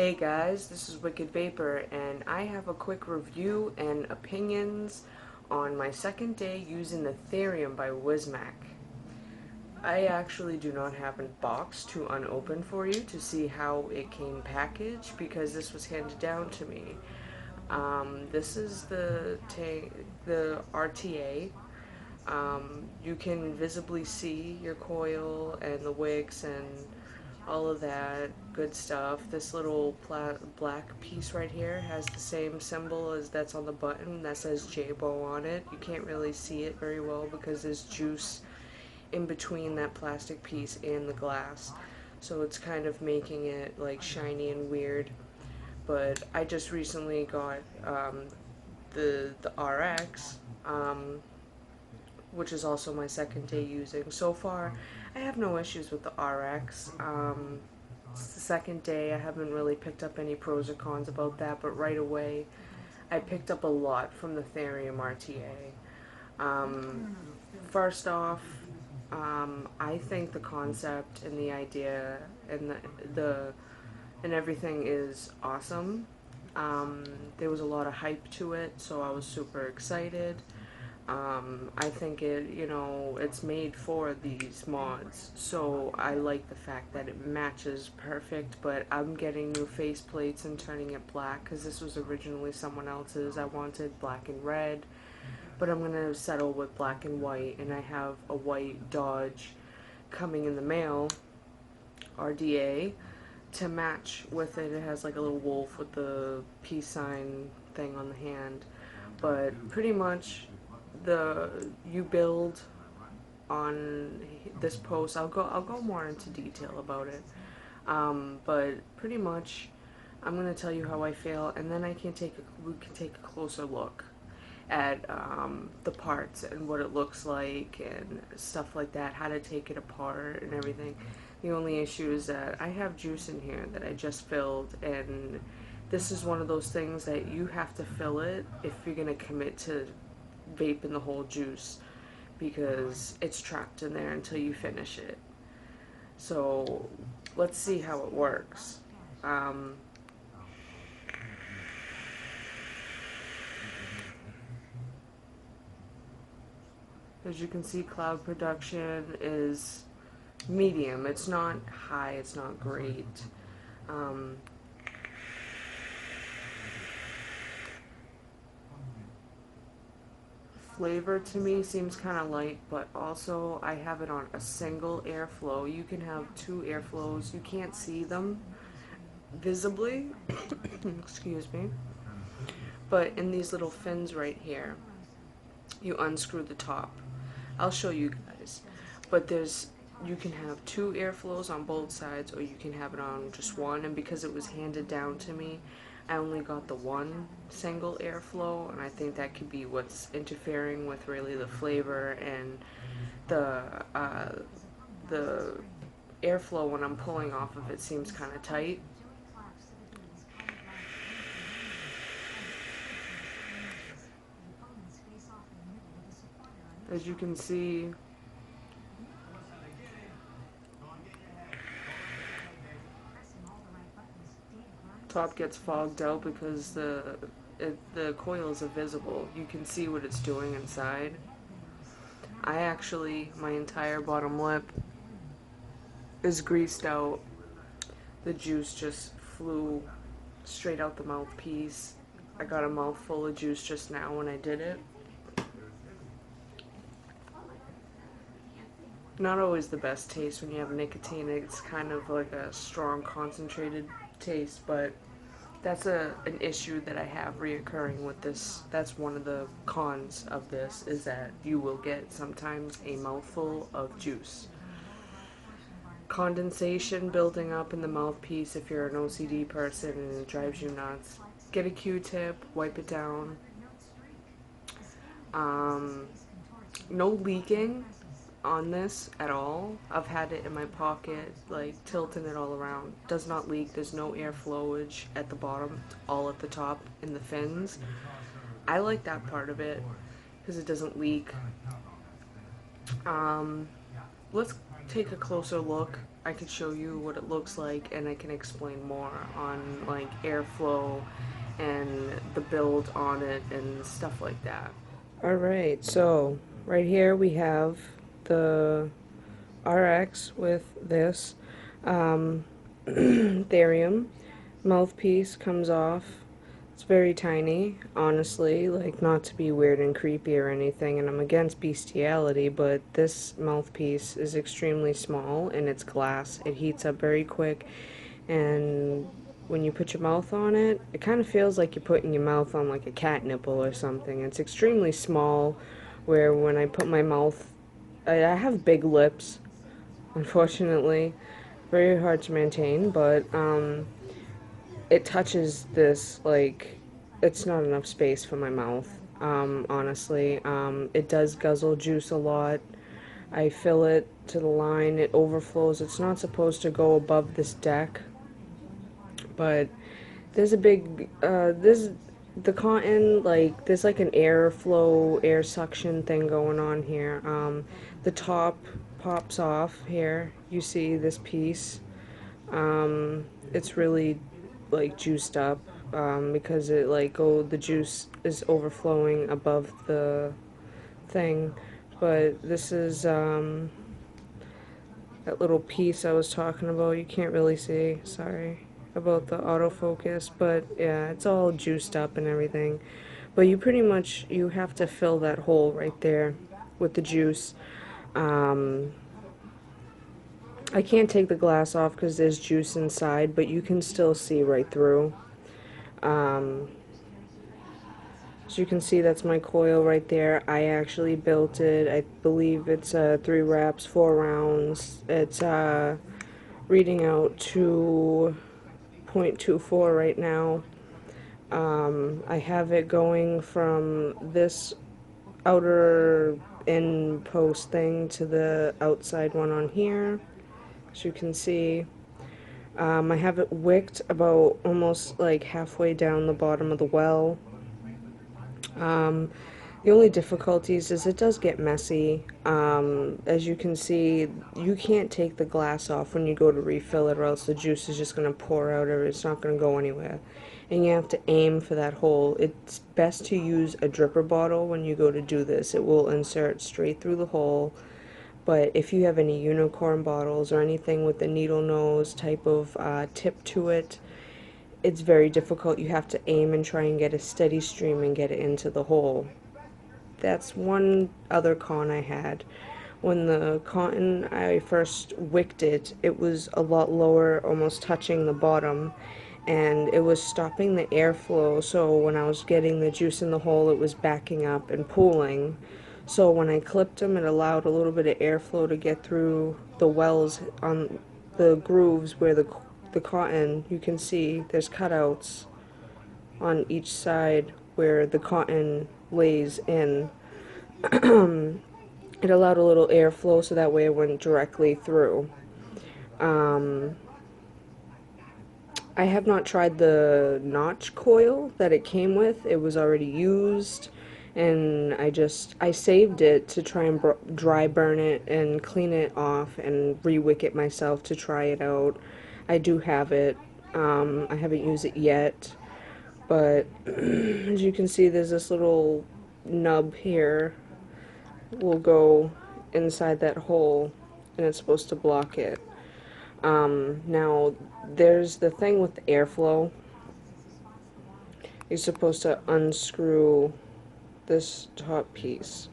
Hey guys, this is Wicked Vapor, and I have a quick review and opinions on my second day using the Theorem by Wismac. I actually do not have a box to unopen for you to see how it came packaged because this was handed down to me. This is the RTA. You can visibly see your coil and the wicks and all of that good stuff. This little black piece right here has the same symbol as that's on the button that says J-Bo on it. You can't really see it very well because there's juice in between that plastic piece and the glass, so it's kind of making it like shiny and weird. But I just recently got the RX, which is also my second day using. So far, I have no issues with the RX. It's the second day. I haven't really picked up any pros or cons about that, but right away, I picked up a lot from the Theorem RTA. First off, I think the concept and the idea and the and everything is awesome. There was a lot of hype to it, so I was super excited. I think it's made for these mods, so I like the fact that it matches perfect, but I'm getting new faceplates and turning it black because this was originally someone else's. I wanted black and red, but I'm going to settle with black and white, and I have a white Dodge coming in the mail, RDA, to match with it. It has like a little wolf with the peace sign thing on the hand, but pretty much you build on this post. I'll go more into detail about it, but pretty much I'm gonna tell you how I feel, and then we can take a closer look at the parts and what it looks like and stuff like that, how to take it apart and everything. The only issue is that I have juice in here that I just filled, and this is one of those things that you have to fill it if you're gonna commit to vaping the whole juice, because it's trapped in there until you finish it. So let's see how it works. As you can see, cloud production is medium. It's not high, it's not great. Flavor to me seems kind of light, but also I have it on a single airflow. You can have two airflows. You can't see them visibly, excuse me, but in these little fins right here, you unscrew the top. I'll show you guys, but you can have two airflows on both sides, or you can have it on just one, and because it was handed down to me, I only got the one single airflow, and I think that could be what's interfering with really the flavor, and the airflow when I'm pulling off of it seems kind of tight. As you can see, top gets fogged out because the coils are visible. You can see what it's doing inside. My entire bottom lip is greased out. The juice just flew straight out the mouthpiece. I got a mouthful of juice just now when I did it. Not always the best taste when you have nicotine. It's kind of like a strong concentrated taste, but that's an issue that I have reoccurring with this. That's one of the cons of this, is that you will get sometimes a mouthful of juice. Condensation building up in the mouthpiece if you're an OCD person and it drives you nuts. Get a Q-tip, wipe it down. No leaking on this at all. I've had it in my pocket, like tilting it all around. Does not leak. There's no air flowage at the bottom, all at the top in the fins. I like that part of it because it doesn't leak. Let's take a closer look, I could show you what it looks like, and I can explain more on like airflow and the build on it and stuff like that. Alright, so right here we have the RX with this Theorem mouthpiece comes off. It's very tiny, honestly, like not to be weird and creepy or anything, and I'm against bestiality, but this mouthpiece is extremely small and it's glass. It heats up very quick, and when you put your mouth on it, it kind of feels like you're putting your mouth on like a cat nipple or something. It's extremely small, where when I put my mouth, I have big lips, unfortunately. Very hard to maintain, but it touches this, like, it's not enough space for my mouth, honestly. It does guzzle juice a lot. I fill it to the line, it overflows. It's not supposed to go above this deck, but there's a big, the cotton, like, there's like an airflow, air suction thing going on here. The top pops off here. You see this piece. It's really like juiced up because it like the juice is overflowing above the thing. But this is that little piece I was talking about. You can't really see, sorry about the autofocus, but yeah, it's all juiced up and everything. But you pretty much, you have to fill that hole right there with the juice. I can't take the glass off because there's juice inside, but you can still see right through. As you can see, that's my coil right there. I actually built it. I believe it's 3 wraps, 4 rounds. It's reading out 2.24 right now. I have it going from this outer end post thing to the outside one on here, as you can see. I have it wicked about almost like halfway down the bottom of the well. The only difficulties is it does get messy. As you can see, you can't take the glass off when you go to refill it, or else the juice is just going to pour out, or it's not going to go anywhere. And you have to aim for that hole. It's best to use a dripper bottle when you go to do this. It will insert straight through the hole. But if you have any unicorn bottles or anything with a needle nose type of tip to it, it's very difficult. You have to aim and try and get a steady stream and get it into the hole. That's one other con I had. When the cotton, I first wicked it, it was a lot lower, almost touching the bottom, and it was stopping the airflow, so when I was getting the juice in the hole, it was backing up and pooling. So when I clipped them, it allowed a little bit of airflow to get through the wells on the grooves where the cotton, you can see there's cutouts on each side where the cotton lays in. It allowed a little airflow so that way it went directly through. I have not tried the notch coil that it came with. It was already used, and I saved it to try and dry burn it and clean it off and re-wick it myself to try it out. I do have it. I haven't used it yet, but as you can see, there's this little nub here. Will go inside that hole, and it's supposed to block it. Now, there's the thing with the airflow. You're supposed to unscrew this top piece.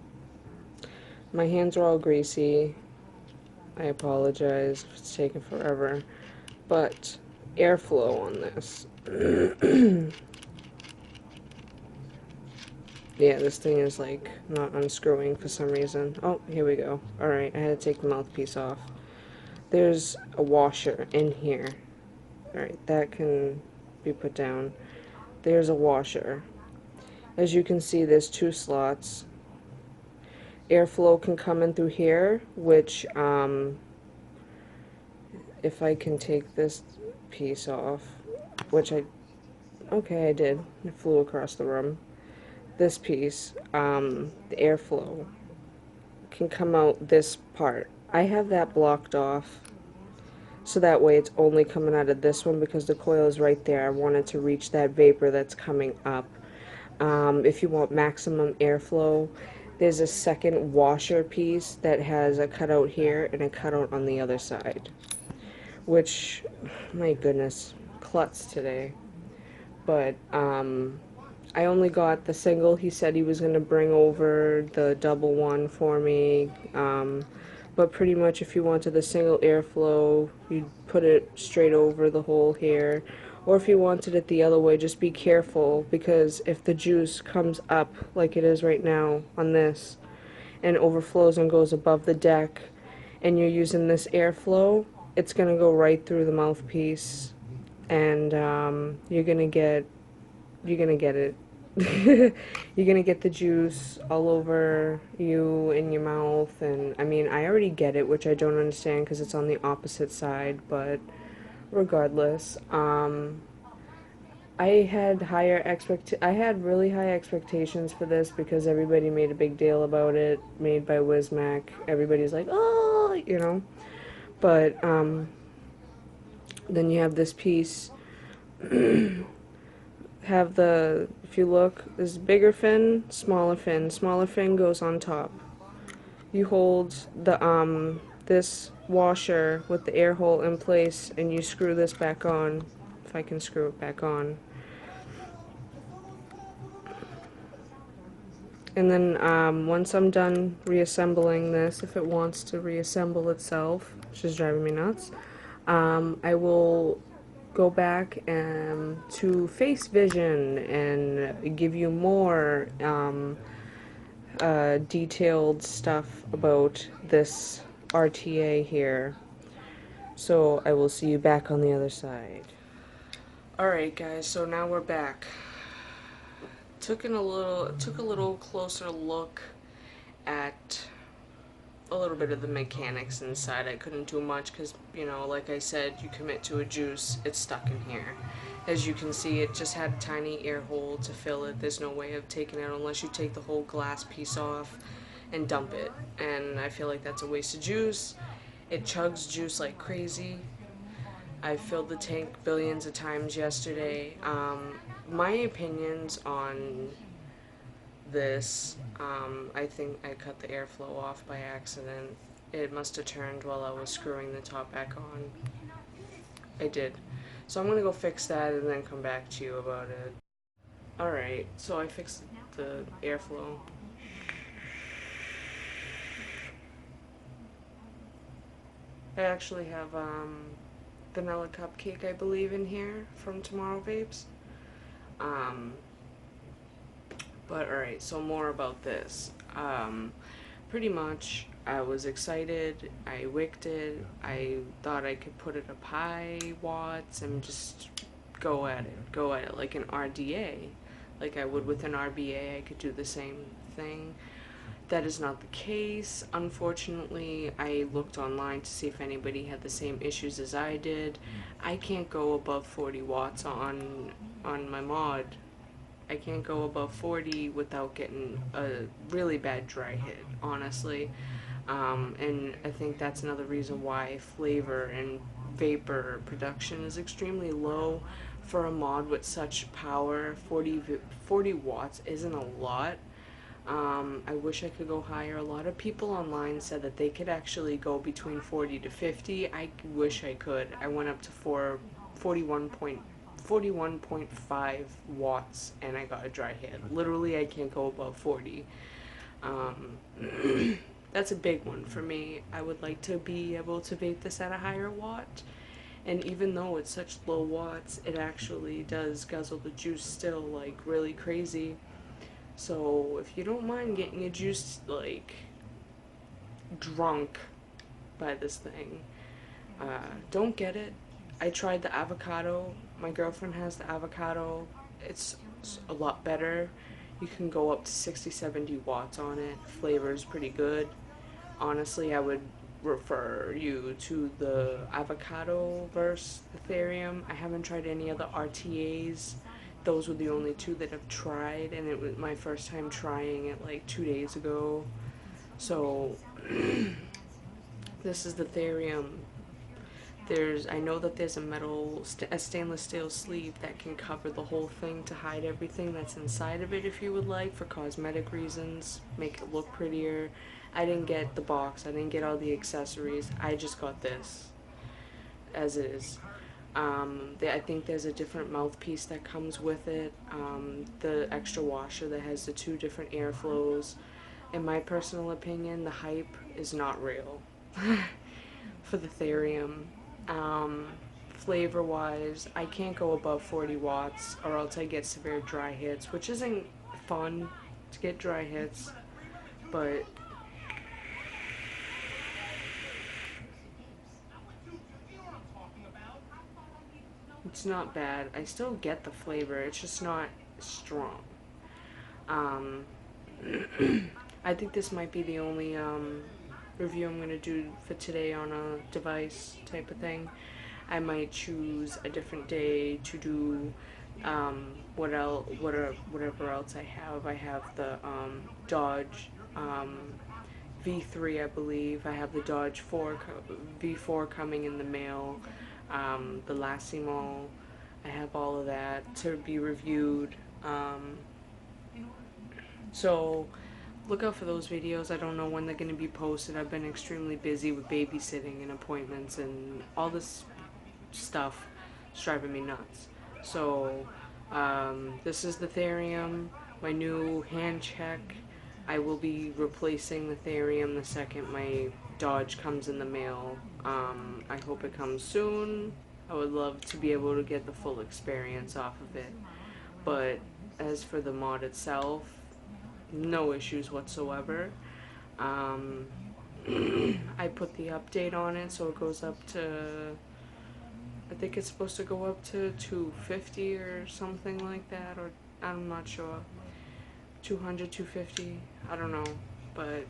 My hands are all greasy. I apologize if it's taking forever. But airflow on this. Yeah, this thing is like not unscrewing for some reason. Oh, here we go. Alright, I had to take the mouthpiece off. There's a washer in here. Alright, that can be put down. There's a washer. As you can see, there's 2 slots. Airflow can come in through here, which, if I can take this piece off, which okay, I did. It flew across the room. This piece, the airflow, can come out this part. I have that blocked off. So that way it's only coming out of this one because the coil is right there. I want it to reach that vapor that's coming up. If you want maximum airflow, there's a second washer piece that has a cutout here and a cutout on the other side. Which, my goodness, klutz today. But, I only got the single. He said he was going to bring over the double one for me. But pretty much if you wanted the single airflow, you'd put it straight over the hole here. Or if you wanted it the other way, just be careful, because if the juice comes up like it is right now on this and overflows and goes above the deck and you're using this airflow, it's going to go right through the mouthpiece, and you're gonna get it. You're gonna get the juice all over you in your mouth, and I mean, I already get it, which I don't understand because it's on the opposite side, but regardless, I had really high expectations for this because everybody made a big deal about it, made by Wismac. Everybody's like, oh, you know, but, then you have this piece. Have the, if you look, there's bigger fin, smaller fin. Smaller fin goes on top. You hold the this washer with the air hole in place and you screw this back on, if I can screw it back on. And then once I'm done reassembling this, if it wants to reassemble itself, which is driving me nuts, I will go back to Face Vision and give you more detailed stuff about this RTA here. So I will see you back on the other side. Alright guys, so now we're back. Took a little closer look at a little bit of the mechanics inside. I couldn't do much because, you know, like I said, you commit to a juice, it's stuck in here. As you can see, it just had a tiny air hole to fill it. There's no way of taking it unless you take the whole glass piece off and dump it. And I feel like that's a waste of juice. It chugs juice like crazy. I filled the tank billions of times yesterday. My opinions on this, I think I cut the airflow off by accident. It must have turned while I was screwing the top back on. I did. So I'm gonna go fix that and then come back to you about it. Alright, so I fixed the airflow. I actually have vanilla cupcake, I believe, in here from Tomorrow Vapes. But alright, so more about this. Pretty much, I was excited, I wicked it, I thought I could put it up high watts and just go at it like an RDA. Like I would with an RBA, I could do the same thing. That is not the case. Unfortunately, I looked online to see if anybody had the same issues as I did. I can't go above 40 watts on my mod. I can't go above 40 without getting a really bad dry hit, honestly. And I think that's another reason why flavor and vapor production is extremely low for a mod with such power. 40 watts isn't a lot. I wish I could go higher. A lot of people online said that they could actually go between 40 to 50. I wish I could. I went up to 41.5 watts and I got a dry hit. Literally, I can't go above 40. That's a big one for me. I would like to be able to vape this at a higher watt. And even though it's such low watts, it actually does guzzle the juice still like really crazy. So if you don't mind getting your juice like drunk by this thing, don't get it. I tried the avocado. My girlfriend has the avocado. It's a lot better. You can go up to 60-70 watts on it. Flavor is pretty good. Honestly, I would refer you to the avocado versus the Theorem. I haven't tried any other RTAs. Those were the only two that I've tried, and it was my first time trying it like 2 days ago. So This is the Theorem. I know that there's a stainless steel sleeve that can cover the whole thing to hide everything that's inside of it if you would like, for cosmetic reasons, make it look prettier. I didn't get the box, I didn't get all the accessories, I just got this as is. I think there's a different mouthpiece that comes with it, the extra washer that has the two different airflows. In my personal opinion, the hype is not real for the Theorem. Flavor wise, I can't go above 40 watts or else I get severe dry hits, which isn't fun to get dry hits, but it's not bad. I still get the flavor, it's just not strong. Um, I think this might be the only review I'm going to do for today on a device type of thing. I might choose a different day to do whatever else I have. I have the Dodge V3, I believe. I have the Dodge V4 coming in the mail. The Lassimo. I have all of that to be reviewed. So look out for those videos. I don't know when they're going to be posted. I've been extremely busy with babysitting and appointments and all this stuff. It's driving me nuts. So this is the Theorem, my new hand check. I will be replacing the Theorem the second my Dodge comes in the mail. I hope it comes soon. I would love to be able to get the full experience off of it. But as for the mod itself, no issues whatsoever. I put the update on it, so it goes up to, I think it's supposed to go up to 250 or something like that, or I'm not sure. 200, 250, I don't know, but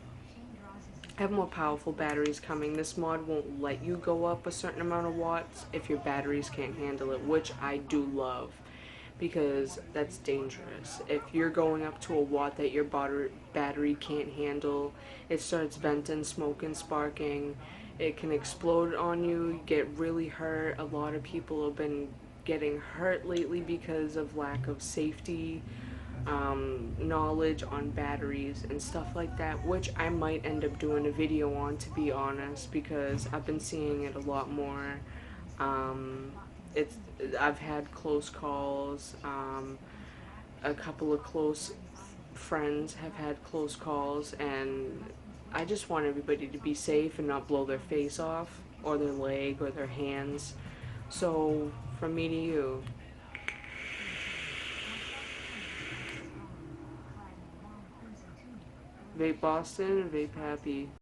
I have more powerful batteries coming. This mod won't let you go up a certain amount of watts if your batteries can't handle it, which I do love, because that's dangerous. If you're going up to a watt that your battery can't handle, it starts venting, smoking, sparking. It can explode on you, get really hurt. A lot of people have been getting hurt lately because of lack of safety knowledge on batteries and stuff like that, which I might end up doing a video on, to be honest, because I've been seeing it a lot more. I've had close calls. A couple of close friends have had close calls, and I just want everybody to be safe and not blow their face off or their leg or their hands. So from me to you, vape Boston, vape happy.